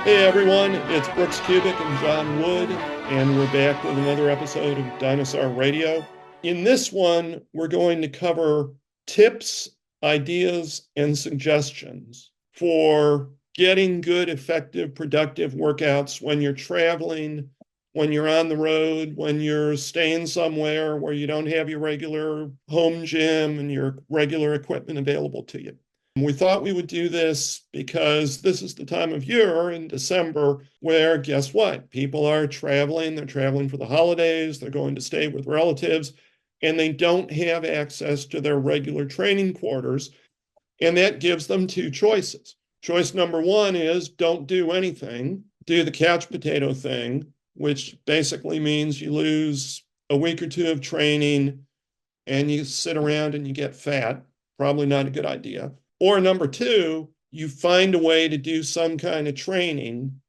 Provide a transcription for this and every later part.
Hey everyone, it's Brooks Kubik and John Wood, and we're back with another episode of Dinosaur Radio. In this one, we're going to cover tips, ideas, and suggestions for getting good, effective, productive workouts when you're traveling, when you're on the road, when you're staying somewhere where you don't have your regular home gym and your regular equipment available to you. We thought we would do this because this is the time of year in December where, guess what? People are traveling. They're traveling for the holidays. They're going to stay with relatives, and they don't have access to their regular training quarters. And that gives them two choices. Choice number one is don't do anything, do the couch potato thing, which basically means you lose a week or two of training and you sit around and you get fat. Probably not a good idea. Or number two, you find a way to do some kind of training,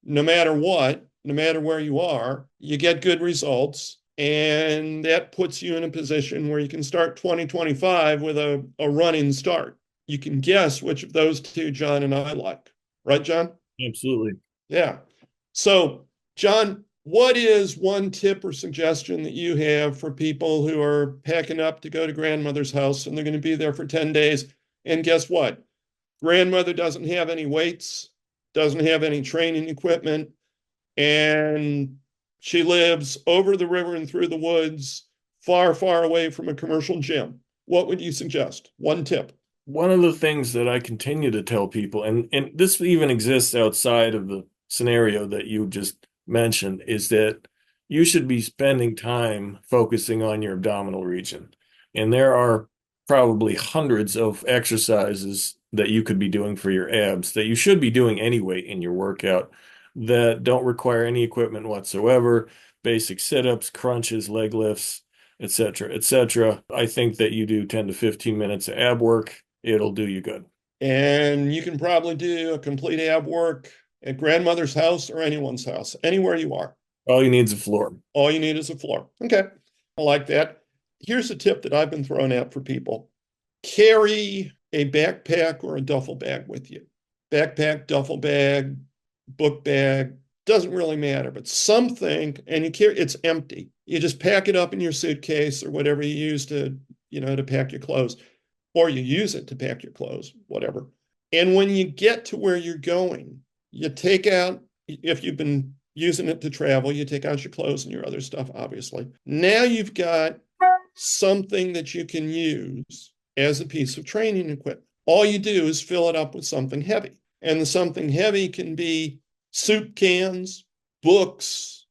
no matter what, no matter where you are, you get good results. And that puts you in a position where you can start 2025 with a running start. You can guess which of those two John and I like. Right, John? Absolutely. Yeah. So, John, what is one tip or suggestion that you have for people who are packing up to go to grandmother's house and they're going to be there for 10 days? And guess what? Grandmother doesn't have any weights, doesn't have any training equipment, and she lives over the river and through the woods, far, far away from a commercial gym. What would you suggest? One tip. One of the things that I continue to tell people, and this even exists outside of the scenario that you just mentioned, is that you should be spending time focusing on your abdominal region. And there are probably hundreds of exercises that you could be doing for your abs that you should be doing anyway in your workout that don't require any equipment whatsoever, basic sit-ups, crunches, leg lifts, etc., etc. I think that you do 10 to 15 minutes of ab work, it'll do you good. And you can probably do a complete ab work at grandmother's house or anyone's house, anywhere you are. All you need is a floor. All you need is a floor. Okay. I like that. Here's a tip that I've been throwing out for people. Carry a backpack or a duffel bag with you. Backpack, duffel bag, book bag, doesn't really matter, but something, and you carry it's empty. You just pack it up in your suitcase or whatever you use to pack your clothes, or you use it to pack your clothes, whatever. And when you get to where you're going, you take out, if you've been using it to travel, you take out your clothes and your other stuff, obviously. Now you've got something that you can use as a piece of training equipment. All you do is fill it up with something heavy. And the something heavy can be soup cans, books,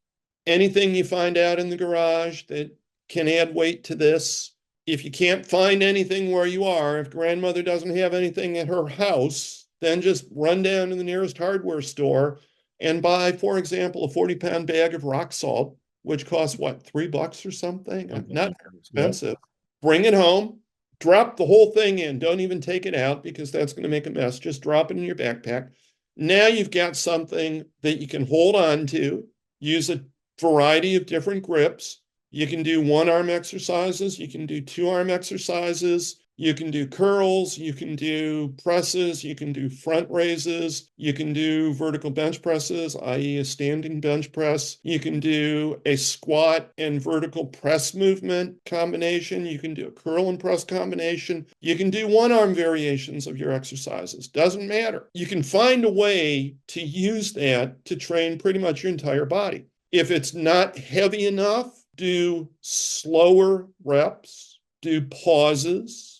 anything you find out in the garage that can add weight to this. If you can't find anything where you are, if grandmother doesn't have anything at her house, then just run down to the nearest hardware store and buy, for example, a 40-pound bag of rock salt, which costs what, $3 or something? Not very Yep. expensive. Bring it home, drop the whole thing in. Don't even take it out because that's going to make a mess. Just drop it in your backpack. Now you've got something that you can hold on to, use a variety of different grips. You can do one arm exercises, you can do two arm exercises, you can do curls, you can do presses, you can do front raises, you can do vertical bench presses, i.e., a standing bench press. You can do a squat and vertical press movement combination. You can do a curl and press combination. You can do one arm variations of your exercises. Doesn't matter. You can find a way to use that to train pretty much your entire body. If it's not heavy enough, do slower reps, do pauses,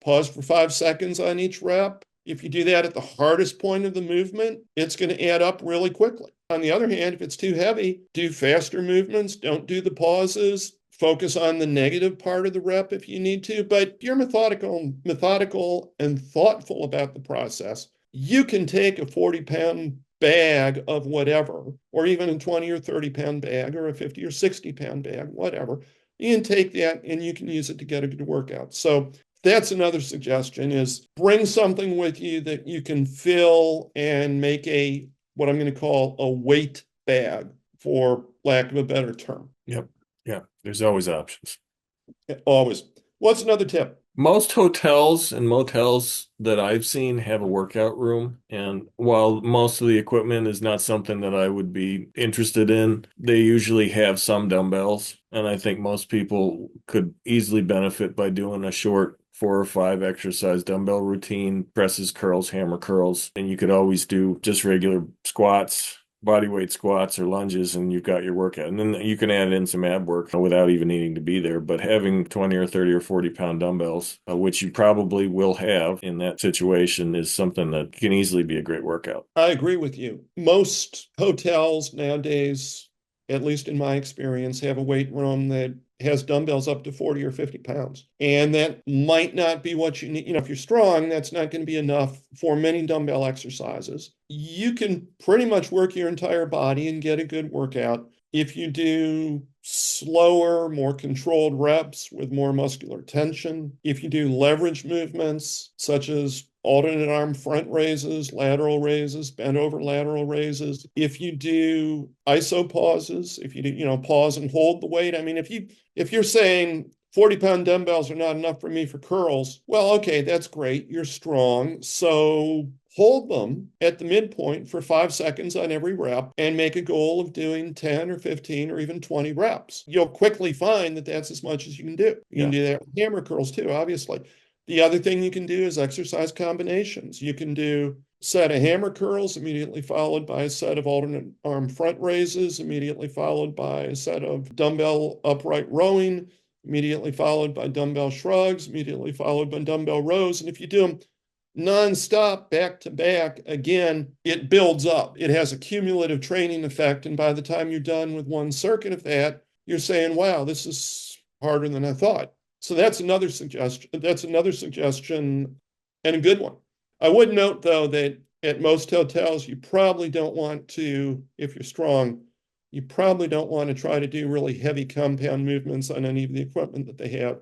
pause for 5 seconds on each rep. If you do that at the hardest point of the movement, it's going to add up really quickly. On the other hand, if it's too heavy, do faster movements, don't do the pauses, focus on the negative part of the rep if you need to, but you're methodical and thoughtful about the process. You can take a 40-pound bag of whatever, or even a 20 or 30-pound bag, or a 50 or 60-pound bag, whatever. You can take that and you can use it to get a good workout. So that's another suggestion is bring something with you that you can fill and make what I'm going to call a weight bag, for lack of a better term. Yep. Yeah. There's always options. Always. What's another tip? Most hotels and motels that I've seen have a workout room, and while most of the equipment is not something that I would be interested in, they usually have some dumbbells, and I think most people could easily benefit by doing a short 4 or 5 exercise dumbbell routine, presses, curls, hammer curls, and you could always do just regular squats, body weight squats or lunges, and you've got your workout. And then you can add in some ab work without even needing to be there. But having 20 or 30 or 40 pound dumbbells, which you probably will have in that situation, is something that can easily be a great workout. I agree with you. Most hotels nowadays, at least in my experience, have a weight room that has dumbbells up to 40 or 50 pounds. And that might not be what you need. If you're strong, that's not going to be enough for many dumbbell exercises. You can pretty much work your entire body and get a good workout if you do slower, more controlled reps with more muscular tension. If you do leverage movements such as alternate arm front raises, lateral raises, bent over lateral raises. If you do iso pauses, if you do, pause and hold the weight. I mean, if you're saying 40-pound dumbbells are not enough for me for curls, well, okay, that's great. You're strong. So hold them at the midpoint for 5 seconds on every rep and make a goal of doing 10 or 15 or even 20 reps. You'll quickly find that that's as much as you can do. You can do that with hammer curls too, obviously. The other thing you can do is exercise combinations. You can do a set of hammer curls immediately followed by a set of alternate arm front raises, immediately followed by a set of dumbbell upright rowing, immediately followed by dumbbell shrugs, immediately followed by dumbbell rows. And if you do them nonstop, back to back, again, it builds up. It has a cumulative training effect. And by the time you're done with one circuit of that, you're saying, wow, this is harder than I thought. So that's another suggestion. That's another suggestion and a good one. I would note, though, that at most hotels, you probably don't want to, if you're strong, you probably don't want to try to do really heavy compound movements on any of the equipment that they have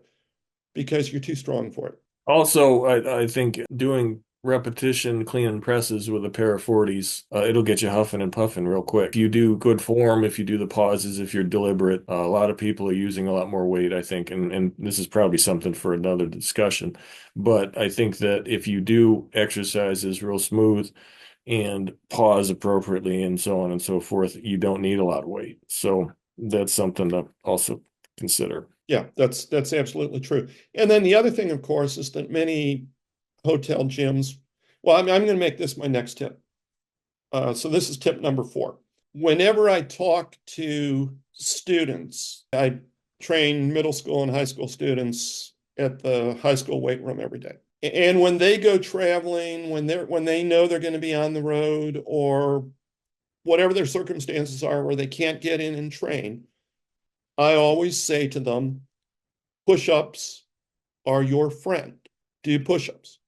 because you're too strong for it. Also, I think doing repetition clean and presses with a pair of 40s, it'll get you huffing and puffing real quick. If you do good form, if you do the pauses, if you're deliberate, a lot of people are using a lot more weight, I think, and this is probably something for another discussion. But I think that if you do exercises real smooth and pause appropriately and so on and so forth, you don't need a lot of weight. So that's something to also consider. Yeah, that's absolutely true. And then the other thing, of course, is that many hotel gyms, well, I'm going to make this my next tip. So this is tip number 4. Whenever I talk to students, I train middle school and high school students at the high school weight room every day. And when they go traveling, when they know they're going to be on the road or whatever their circumstances are where they can't get in and train, I always say to them, push-ups are your friend. Do push-ups.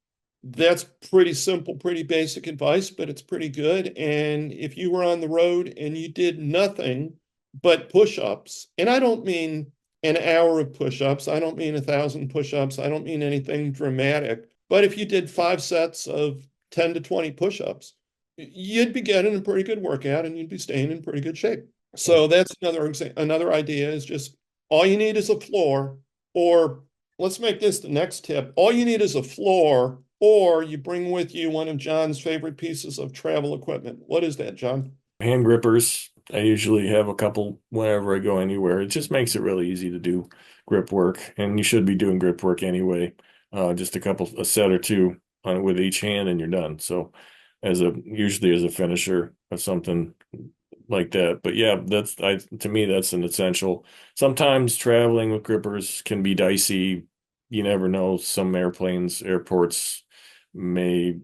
That's pretty simple, pretty basic advice, but it's pretty good. And if you were on the road and you did nothing but push-ups, and I don't mean an hour of push-ups, I don't mean 1,000 push-ups, I don't mean anything dramatic, but if you did 5 sets of 10 to 20 push-ups, you'd be getting a pretty good workout and you'd be staying in pretty good shape. So that's another idea is just all you need is a floor, or let's make this the next tip. All you need is a floor, or you bring with you one of John's favorite pieces of travel equipment. What is that, John? Hand grippers. I usually have a couple whenever I go anywhere. It just makes it really easy to do grip work, and you should be doing grip work anyway. Just a set or two on with each hand, and you're done. So, usually as a finisher of something like that. But yeah, to me that's an essential. Sometimes traveling with grippers can be dicey. You never know. Some airports may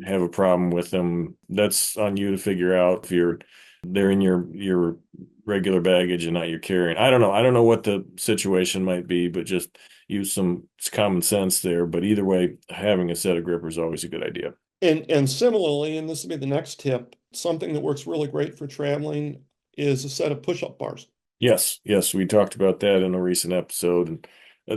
have a problem with them. That's on you to figure out if they're in your regular baggage and not your carrying. I don't know. I don't know what the situation might be, but just use some common sense there. But either way, having a set of grippers is always a good idea. And similarly, and this will be the next tip, something that works really great for traveling is a set of push-up bars. Yes, we talked about that in a recent episode. And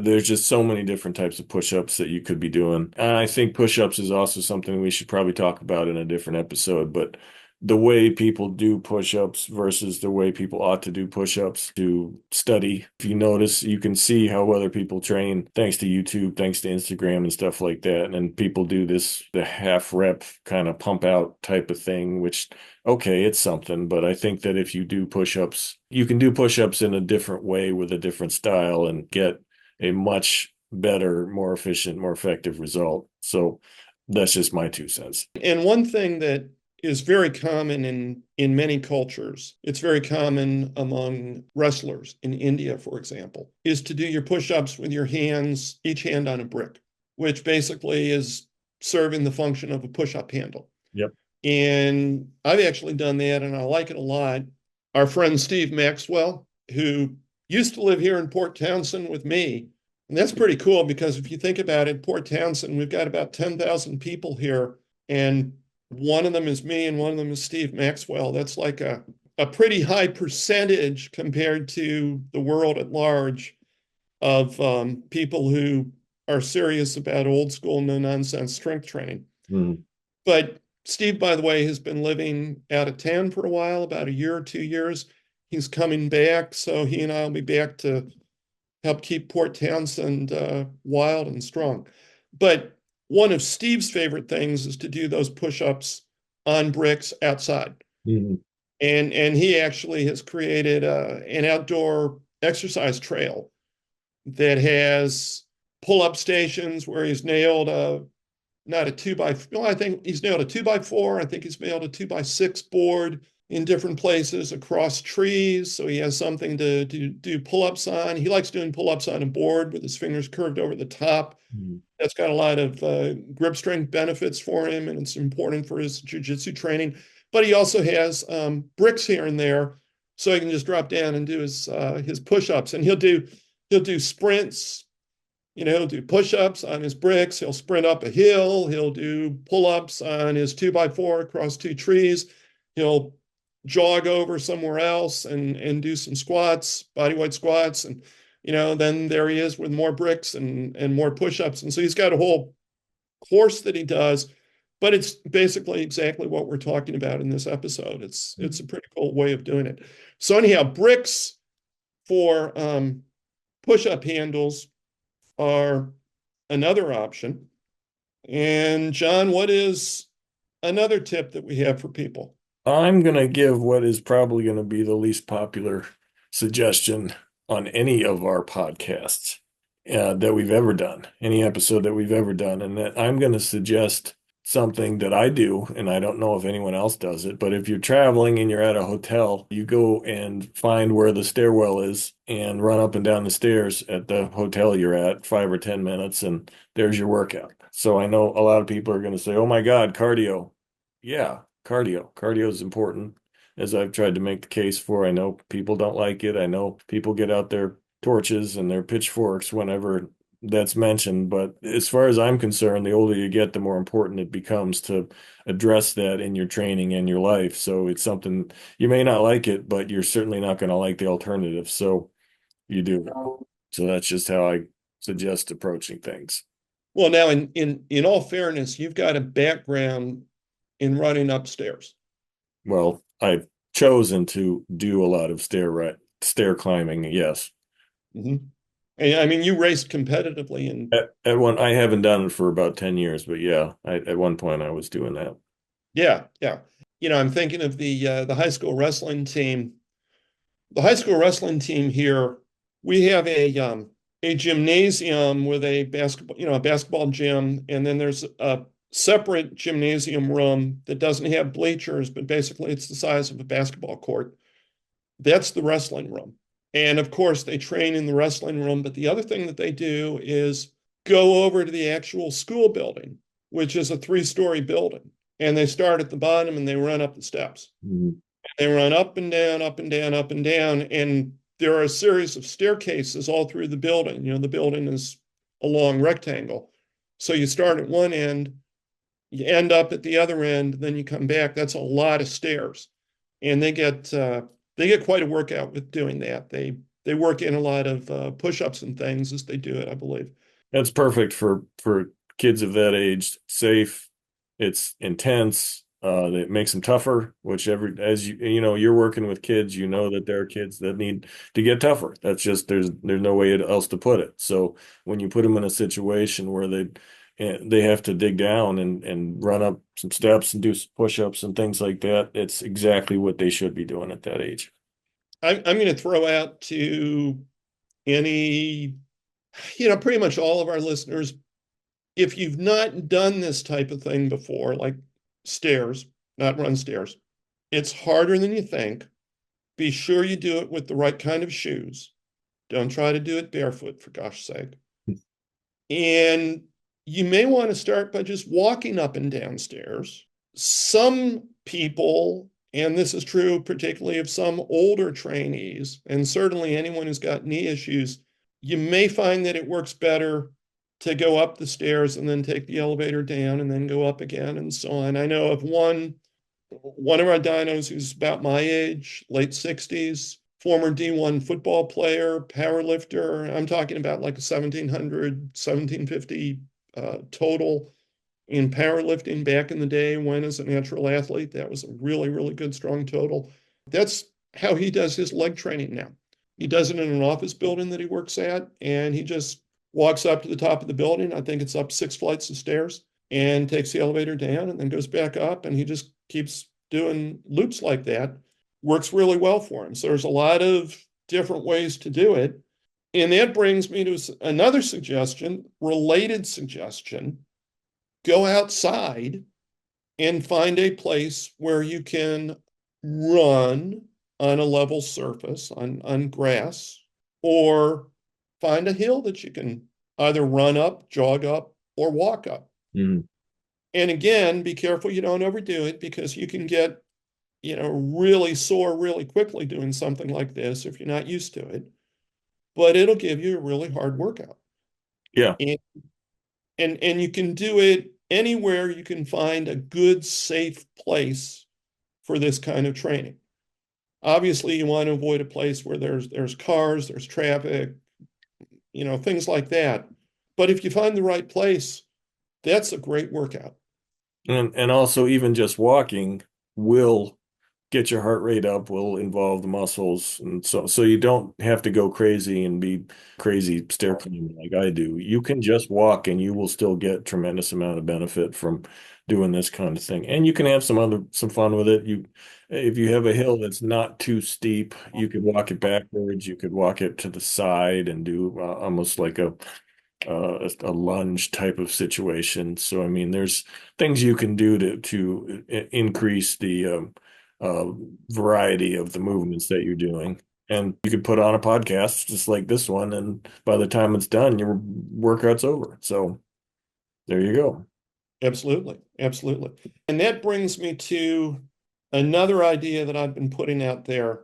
there's just so many different types of push-ups that you could be doing. And I think push-ups is also something we should probably talk about in a different episode. But the way people do push-ups versus the way people ought to do push-ups to study. If you notice, you can see how other people train thanks to YouTube, thanks to Instagram and stuff like that. And people do this, the half rep kind of pump out type of thing, which, okay, it's something. But I think that if you do push-ups, you can do push-ups in a different way with a different style and get a much better, more efficient, more effective result. So that's just my 2 cents. And one thing that is very common in many cultures, it's very common among wrestlers in India, for example, is to do your push-ups with your hands, each hand on a brick, which basically is serving the function of a push-up handle. Yep. And I've actually done that, and I like it a lot. Our friend Steve Maxwell, who used to live here in Port Townsend with me, and that's pretty cool because if you think about it, Port Townsend, we've got about 10,000 people here, and one of them is me and one of them is Steve Maxwell. That's like a pretty high percentage compared to the world at large of people who are serious about old school, no nonsense strength training. Mm. But Steve, by the way, has been living out of town for a while, about a year or 2 years. He's coming back, so he and I will be back to help keep Port Townsend wild and strong. But one of Steve's favorite things is to do those push-ups on bricks outside. Mm. And he actually has created an outdoor exercise trail that has pull-up stations where he's nailed not a well, I think he's nailed a 2x4. I think he's nailed a 2x6 board in different places across trees. So he has something to do pull-ups on. He likes doing pull-ups on a board with his fingers curved over the top. Mm. That's got a lot of grip strength benefits for him, and it's important for his jiu-jitsu training. But he also has bricks here and there, so he can just drop down and do his push-ups. And he'll do sprints. He'll do push-ups on his bricks. He'll sprint up a hill. He'll do pull-ups on his 2x4 across two trees. He'll jog over somewhere else and do some squats, bodyweight squats. And, then there he is with more bricks and more push-ups. And so he's got a whole course that he does, but it's basically exactly what we're talking about in this episode. It's a pretty cool way of doing it. So anyhow, bricks for push-up handles are another option. And John, what is another tip that we have for people? I'm going to give what is probably going to be the least popular suggestion on any of our podcasts that we've ever done, any episode that we've ever done. And that I'm going to suggest something that I do, and I don't know if anyone else does it, but if you're traveling and you're at a hotel, you go and find where the stairwell is and run up and down the stairs at the hotel you're at 5 or 10 minutes, and there's your workout. So I know a lot of people are going to say, oh my God, cardio. Yeah, cardio. Cardio is important, as I've tried to make the case for. I know people don't like it. I know people get out their torches and their pitchforks whenever that's mentioned. But as far as I'm concerned, the older you get, the more important it becomes to address that in your training and your life. So it's something you may not like it, but you're certainly not going to like the alternative. So you do. So that's just how I suggest approaching things. Well, now in all fairness, you've got a background in running upstairs. Well, I've chosen to do a lot of stair climbing. Yes. Mm-hmm. And I mean, you raced competitively and At one, I haven't done it for about 10 years, but yeah, at one point I was doing that. yeah, yeah. I'm thinking of the high school wrestling team. The high school wrestling team here, we have a gymnasium with a basketball gym, and then there's a separate gymnasium room that doesn't have bleachers, but basically it's the size of a basketball court. That's the wrestling room. And of course, they train in the wrestling room. But the other thing that they do is go over to the actual school building, which is a 3-story building. And they start at the bottom and they run up the steps. Mhm. They run up and down, up and down, up and down. And there are a series of staircases all through the building. The building is a long rectangle. So you start at one end, you end up at the other end, then you come back. That's a lot of stairs. And they get quite a workout with doing that. They work in a lot of push-ups and things as they do it, I believe. That's perfect for kids of that age. Safe, it's intense, That makes them tougher, which as you know, you're working with kids, you know that there are kids that need to get tougher. That's just there's no way else to put it. So when you put them in a situation where they have to dig down and run up some steps and do push-ups and things like that, it's exactly what they should be doing at that age. I'm going to throw out to any, pretty much all of our listeners, if you've not done this type of thing before, like stairs, not run stairs, it's harder than you think. Be sure you do it with the right kind of shoes. Don't try to do it barefoot, for gosh sake. And you may want to start by just walking up and down stairs. Some people, and this is true particularly of some older trainees, and certainly anyone who's got knee issues, you may find that it works better to go up the stairs and then take the elevator down and then go up again and so on. I know of one of our dinos who's about my age, late 60s, former D1 football player, power lifter. I'm talking about like a 1700, 1750 total in powerlifting back in the day when as a natural athlete. That was a really, really good, strong total. That's how he does his leg training now. He does it in an office building that he works at, and he just walks up to the top of the building. I think it's up 6 flights of stairs, and takes the elevator down and then goes back up, and he just keeps doing loops like that. Works really well for him. So there's a lot of different ways to do it. And that brings me to another suggestion, related suggestion. Go outside and find a place where you can run on a level surface, on grass, or find a hill that you can either run up, jog up, or walk up. Mhm. And again, be careful you don't overdo it because you can get, really sore really quickly doing something like this if you're not used to it. But it'll give you a really hard workout. Yeah. And and you can do it anywhere you can find a good, safe place for this kind of training. Obviously, you want to avoid a place where there's cars, there's traffic, things like that. But if you find the right place, that's a great workout. And also even just walking will get your heart rate up, will involve the muscles, and so you don't have to go crazy and be crazy stair climbing like I do. You can just walk and you will still get tremendous amount of benefit from doing this kind of thing. And you can have some fun with it. If you have a hill that's not too steep, you could walk it backwards, you could walk it to the side and do almost like a lunge type of situation. So I mean, there's things you can do to increase the uh, variety of the movements that you're doing. And you could put on a podcast just like this one, and by the time it's done, your workout's over. So there you go. Absolutely. Absolutely. And that brings me to another idea that I've been putting out there.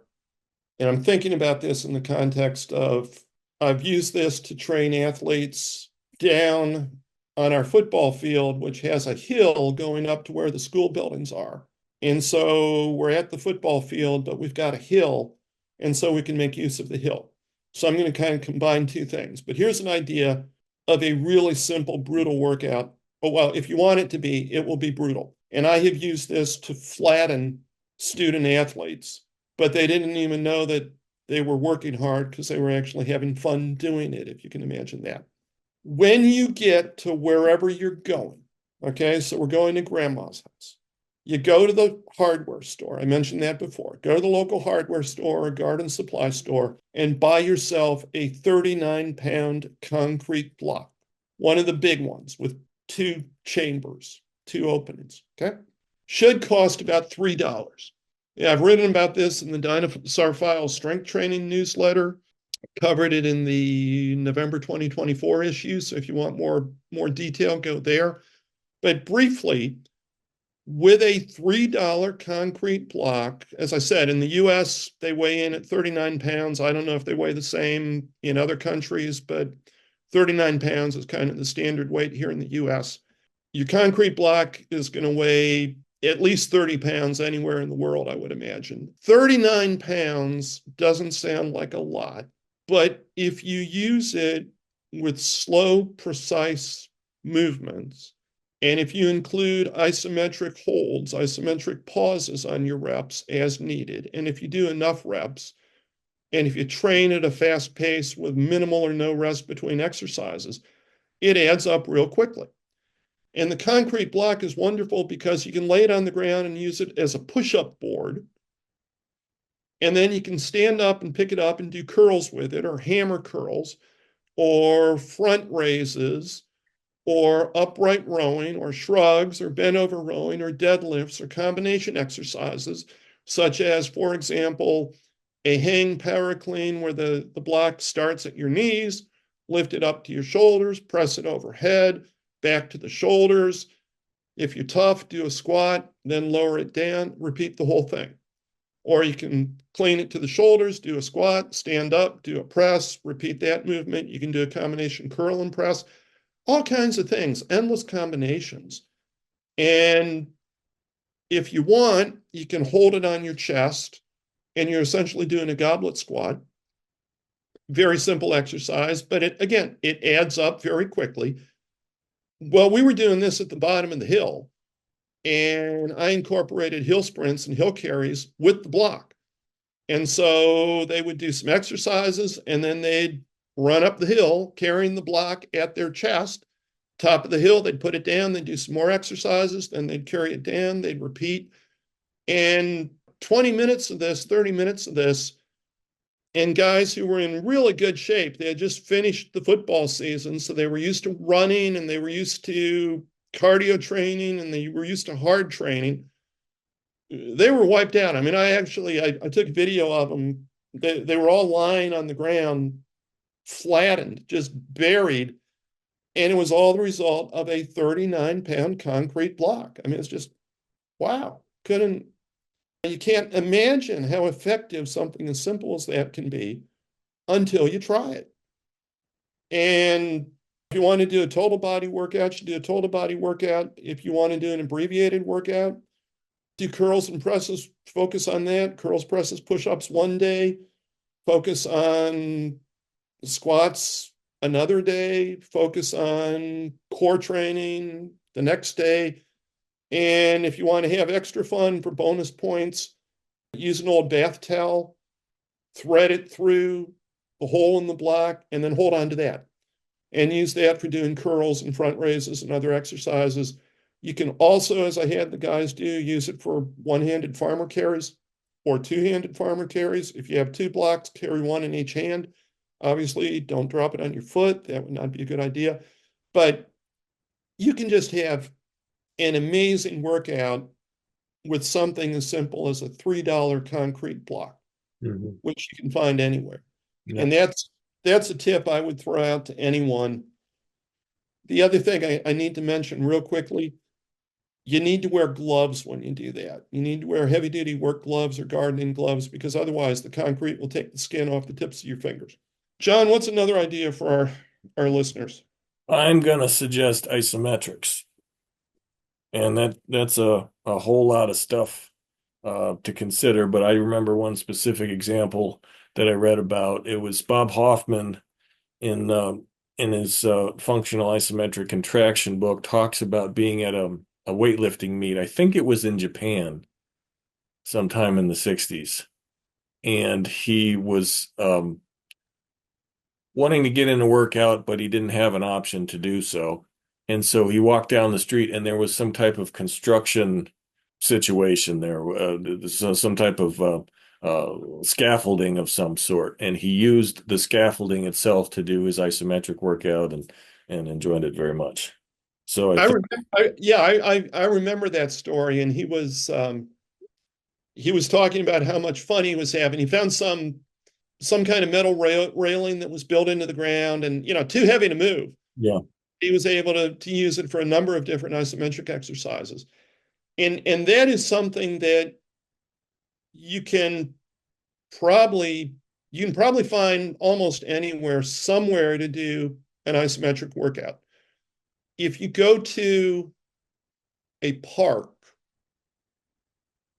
And I'm thinking about this in the context of I've used this to train athletes down on our football field, which has a hill going up to where the school buildings are. And so we're at the football field, but we've got a hill. And so we can make use of the hill. So I'm going to kind of combine two things. But here's an idea of a really simple, brutal workout. Oh, well, if you want it to be, it will be brutal. And I have used this to flatten student athletes, but they didn't even know that they were working hard because they were actually having fun doing it, if you can imagine that. When you get to wherever you're going, okay, so we're going to grandma's house. You go to the hardware store. I mentioned that before. Go to the local hardware store or garden supply store and buy yourself a 39-pound concrete block, one of the big ones with 2 chambers, 2 openings, okay? Should cost about $3. Yeah, I've written about this in the Dinosaur File strength training newsletter, covered it in the November 2024 issue. So if you want more detail, go there. But briefly, with a $3 concrete block, as I said, in the US, they weigh in at 39 pounds. I don't know if they weigh the same in other countries, but 39 pounds is kind of the standard weight here in the US. Your concrete block is going to weigh at least 30 pounds anywhere in the world, I would imagine. 39 pounds doesn't sound like a lot, but if you use it with slow, precise movements, And if you include isometric holds, isometric pauses on your reps as needed, and if you do enough reps, and if you train at a fast pace with minimal or no rest between exercises, it adds up real quickly. And the concrete block is wonderful because you can lay it on the ground and use it as a push-up board. And then you can stand up and pick it up and do curls with it, or hammer curls, or front raises, or upright rowing, or shrugs, or bent over rowing, or deadlifts, or combination exercises, such as, for example, a hang power clean where the block starts at your knees, lift it up to your shoulders, press it overhead, back to the shoulders. If you're tough, do a squat, then lower it down, repeat the whole thing. Or you can clean it to the shoulders, do a squat, stand up, do a press, repeat that movement. You can do a combination curl and press, all kinds of things, endless combinations. And if you want, you can hold it on your chest and you're essentially doing a goblet squat. Very simple exercise, but it adds up very quickly. Well, we were doing this at the bottom of the hill, and I incorporated hill sprints and hill carries with the block. And so they would do some exercises and then they'd run up the hill carrying the block at their chest. Top of the hill, they'd put it down, they'd do some more exercises, then they'd carry it down, they'd repeat. And 20 minutes of this, 30 minutes of this, and guys who were in really good shape, they had just finished the football season, so they were used to running and they were used to cardio training and they were used to hard training. They were wiped out. I mean, I took video of them. They were all lying on the ground, flattened, just buried. And it was all the result of a 39-pound concrete block. I mean, it's just, wow. You can't imagine how effective something as simple as that can be until you try it. And if you want to do a total body workout, you do a total body workout. If you want to do an abbreviated workout, do curls and presses, focus on that. Curls, presses, push-ups one day, focus on squats another day, focus on core training the next day. And if you want to have extra fun for bonus points, use an old bath towel, thread it through the hole in the block, and then hold on to that. And use that for doing curls and front raises and other exercises. You can also, as I had the guys do, use it for one-handed farmer carries or two-handed farmer carries. If you have two blocks, carry one in each hand. Obviously, don't drop it on your foot. That would not be a good idea. But you can just have an amazing workout with something as simple as a $3 concrete block, which you can find anywhere. Yeah. And that's a tip I would throw out to anyone. The other thing I need to mention real quickly, you need to wear gloves when you do that. You need to wear heavy-duty work gloves or gardening gloves because otherwise the concrete will take the skin off the tips of your fingers. John, what's another idea for our listeners? I'm going to suggest isometrics. And that's a whole lot of stuff to consider. But I remember one specific example that I read about. It was Bob Hoffman in his functional isometric contraction book talks about being at a weightlifting meet. I think it was in Japan sometime in the 60s. And he was wanting to get in a workout, but he didn't have an option to do so. And so he walked down the street and there was some type of construction situation there, some type of scaffolding of some sort. And he used the scaffolding itself to do his isometric workout and enjoyed it very much. So I remember that story. And he was talking about how much fun he was having. He found some kind of metal railing that was built into the ground and, too heavy to move. Yeah. He was able to use it for a number of different isometric exercises. And that is something that you can probably find almost anywhere, somewhere to do an isometric workout. If you go to a park,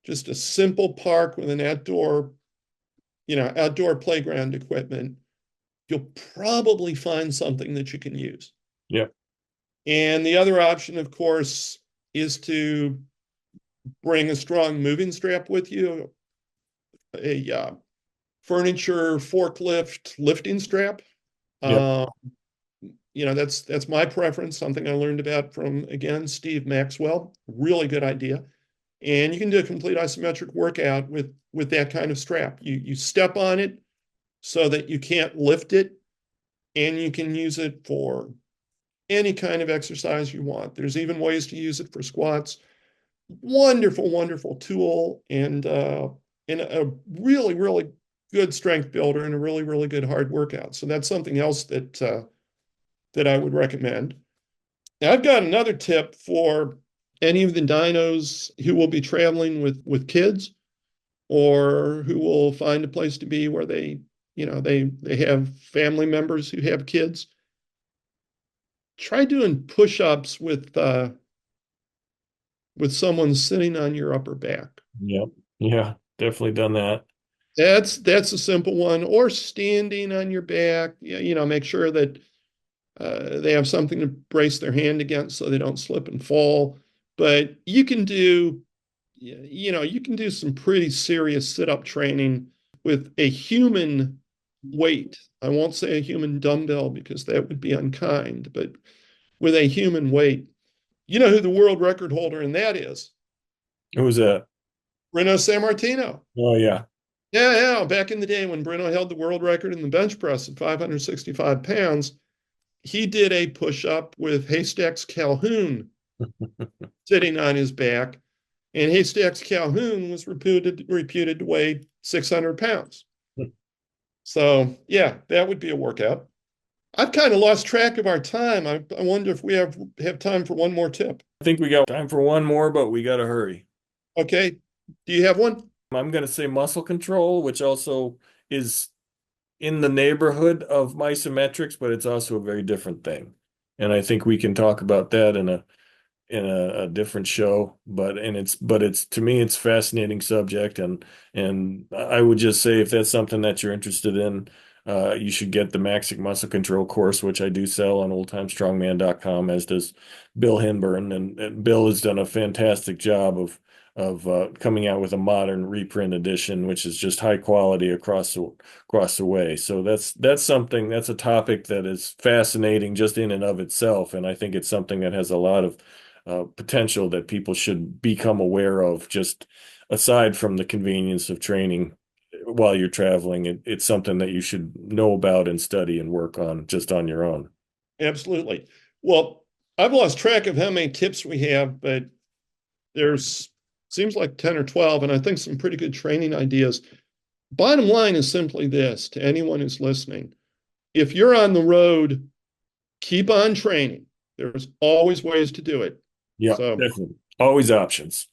just a simple park with an outdoor playground equipment, you'll probably find something that you can use. Yeah. And the other option, of course, is to bring a strong moving strap with you, a furniture forklift lifting strap. Yep. Uh, that's my preference, something I learned about from, again, Steve Maxwell. Really good idea. And you can do a complete isometric workout with that kind of strap. You step on it so that you can't lift it, and you can use it for any kind of exercise you want. There's even ways to use it for squats. Wonderful, wonderful tool, and a really, really good strength builder and a really, really good hard workout. So that's something else that I would recommend. Now, I've got another tip for any of the dinos who will be traveling with kids, or who will find a place to be where they have family members who have kids. Try doing push-ups with someone sitting on your upper back. Yep. Yeah, definitely done that. That's a simple one. Or standing on your back. Make sure that they have something to brace their hand against so they don't slip and fall. But you can do some pretty serious sit-up training with a human weight. I won't say a human dumbbell because that would be unkind, but with a human weight. You know who the world record holder in that is? Who was that? Bruno Sammartino. Oh yeah. Yeah, yeah. Back in the day when Bruno held the world record in the bench press at 565 pounds, he did a push-up with Haystacks Calhoun sitting on his back, and Haystacks Calhoun was reputed to weigh 600 pounds. So yeah, that would be a workout. I've kind of lost track of our time. I wonder if we have time for one more tip. I think we got time for one more, but we got to hurry. Okay. Do you have one? I'm going to say muscle control, which also is in the neighborhood of isometrics, but it's also a very different thing. And I think we can talk about that in a different show, but it's to me it's a fascinating subject, and I would just say if that's something that you're interested in, you should get the Maxic Muscle Control course, which I do sell on oldtimestrongman.com, as does Bill Hinburn, and Bill has done a fantastic job of coming out with a modern reprint edition, which is just high quality across the way. So that's a topic that is fascinating just in and of itself, and I think it's something that has a lot of potential that people should become aware of, just aside from the convenience of training while you're traveling. It's something that you should know about and study and work on just on your own. Absolutely. Well, I've lost track of how many tips we have, but there's seems like 10 or 12, and I think some pretty good training ideas. Bottom line is simply this to anyone who's listening. If you're on the road, keep on training. There's always ways to do it. Yeah, So definitely. Always options.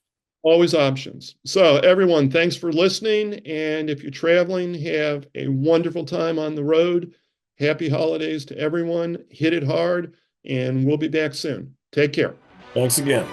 always options. So everyone, thanks for listening. And if you're traveling, have a wonderful time on the road. Happy holidays to everyone. Hit it hard, and we'll be back soon. Take care. Thanks again.